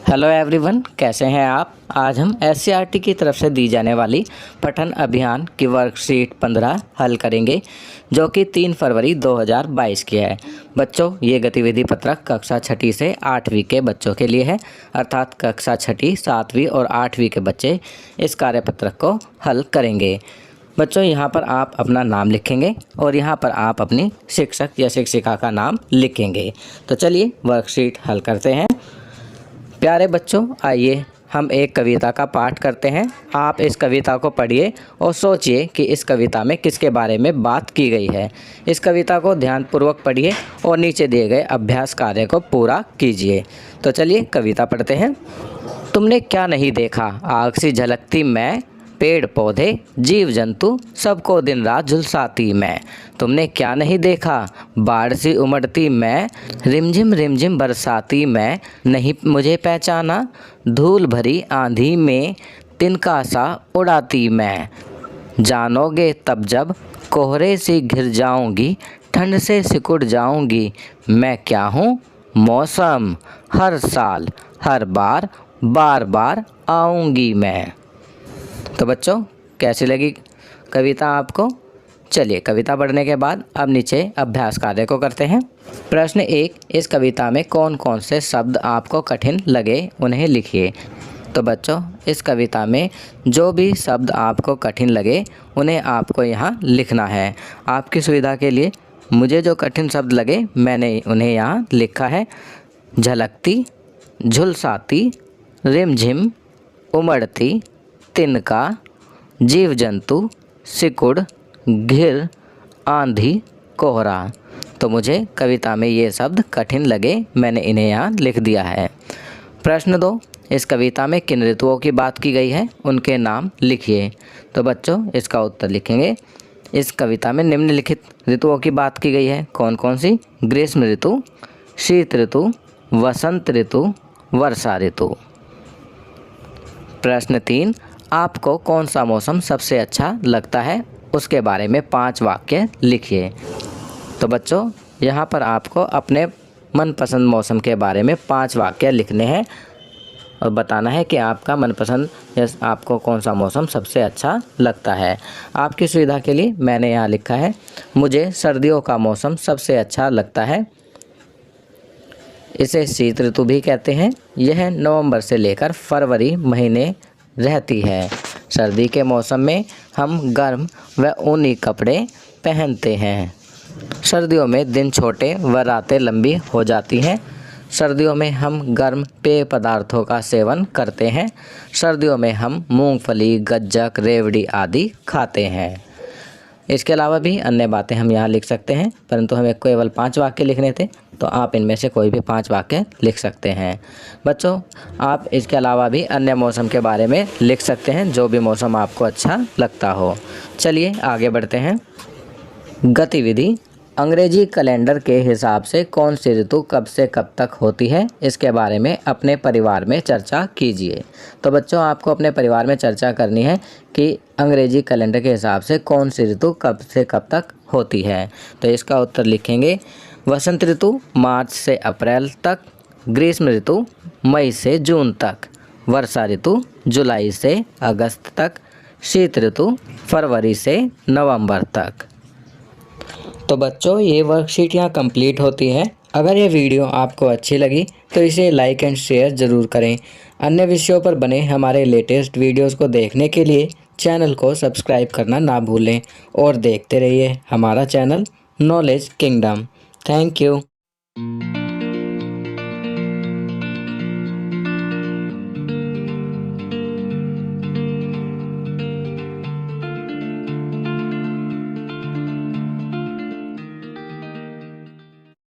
Hello everyone, कैसे हैं आप। आज हम एससीईआरटी की तरफ से दी जाने वाली पठन अभियान की वर्कशीट 15 हल करेंगे, जो कि 3 फरवरी 2022 की है। बच्चों, ये गतिविधि पत्रक कक्षा 6ठी से 8वीं के बच्चों के लिए है, अर्थात कक्षा 6ठी, 7वीं और 8वीं के बच्चे इस कार्यपत्रक को हल करेंगे। बच्चों, यहाँ पर आप अपना नाम लिखेंगे और यहाँ पर आप अपनी शिक्षक या शिक्षिका का नाम लिखेंगे। तो चलिए वर्कशीट हल करते हैं। प्यारे बच्चों, आइए हम एक कविता का पाठ करते हैं। आप इस कविता को पढ़िए और सोचिए कि इस कविता में किसके बारे में बात की गई है। इस कविता को ध्यानपूर्वक पढ़िए और नीचे दिए गए अभ्यास कार्य को पूरा कीजिए। तो चलिए कविता पढ़ते हैं। तुमने क्या नहीं देखा, आग सी झलकती मैं, पेड़ पौधे जीव जंतु सबको दिन रात झुलसाती मैं। तुमने क्या नहीं देखा, बाढ़ सी उमड़ती मैं, रिमझिम बरसाती मैं। नहीं मुझे पहचाना, धूल भरी आंधी में तिनका सा उड़ाती मैं। जानोगे तब जब कोहरे से घिर जाऊंगी, ठंड से सिकुड़ जाऊंगी। मैं क्या हूँ, मौसम, हर साल हर बार बार बार आऊंगी मैं। तो बच्चों, कैसी लगी कविता आपको। चलिए कविता पढ़ने के बाद अब नीचे अभ्यास कार्य को करते हैं। प्रश्न 1, इस कविता में कौन कौन से शब्द आपको कठिन लगे उन्हें लिखिए। तो बच्चों, इस कविता में जो भी शब्द आपको कठिन लगे उन्हें आपको यहाँ लिखना है। आपकी सुविधा के लिए मुझे जो कठिन शब्द लगे मैंने उन्हें यहाँ लिखा है। झलकती, झुलसाती, रिमझिम, उमड़ती, तिनका, जीव जंतु, सिकुड़, घिर, आंधी, कोहरा। तो मुझे कविता में ये शब्द कठिन लगे, मैंने इन्हें यहाँ लिख दिया है। प्रश्न 2, इस कविता में किन ऋतुओं की बात की गई है, उनके नाम लिखिए। तो बच्चों, इसका उत्तर लिखेंगे। इस कविता में निम्नलिखित ऋतुओं की बात की गई है। कौन कौन सी? ग्रीष्म ऋतु, शीत ऋतु, वसंत ऋतु, वर्षा ऋतु। प्रश्न 3, आपको कौन सा मौसम सबसे अच्छा लगता है, उसके बारे में 5 वाक्य लिखिए। तो बच्चों, यहाँ पर आपको अपने मनपसंद मौसम के बारे में 5 वाक्य लिखने हैं और बताना है कि आपका मनपसंद या आपको कौन सा मौसम सबसे अच्छा लगता है। आपकी सुविधा के लिए मैंने यहाँ लिखा है, मुझे सर्दियों का मौसम सबसे अच्छा लगता है। इसे शीत ऋतु भी कहते हैं। यह नवंबर से लेकर फरवरी महीने रहती है। सर्दी के मौसम में हम गर्म व ऊनी कपड़े पहनते हैं। सर्दियों में दिन छोटे व रातें लंबी हो जाती हैं। सर्दियों में हम गर्म पेय पदार्थों का सेवन करते हैं। सर्दियों में हम मूंगफली, गज्जक, रेवड़ी आदि खाते हैं। इसके अलावा भी अन्य बातें हम यहाँ लिख सकते हैं, परंतु हमें केवल 5 वाक्य लिखने थे, तो आप इनमें से कोई भी 5 वाक्य लिख सकते हैं। बच्चों, आप इसके अलावा भी अन्य मौसम के बारे में लिख सकते हैं, जो भी मौसम आपको अच्छा लगता हो। चलिए आगे बढ़ते हैं। गतिविधि, अंग्रेजी कैलेंडर के हिसाब से कौन सी ऋतु कब से कब तक होती है, इसके बारे में अपने परिवार में चर्चा कीजिए। तो बच्चों, आपको अपने परिवार में चर्चा करनी है कि अंग्रेजी कैलेंडर के हिसाब से कौन सी ऋतु कब से कब तक होती है। तो इसका उत्तर लिखेंगे। वसंत ऋतु मार्च से अप्रैल तक, ग्रीष्म ऋतु मई से जून तक, वर्षा ऋतु जुलाई से अगस्त तक, शीत ऋतु फरवरी से नवंबर तक। तो बच्चों, ये वर्कशीट यहाँ कंप्लीट होती है। अगर ये वीडियो आपको अच्छी लगी तो इसे लाइक एंड शेयर ज़रूर करें। अन्य विषयों पर बने हमारे लेटेस्ट वीडियोस को देखने के लिए चैनल को सब्सक्राइब करना ना भूलें और देखते रहिए हमारा channel knowledge kingdom. Thank you.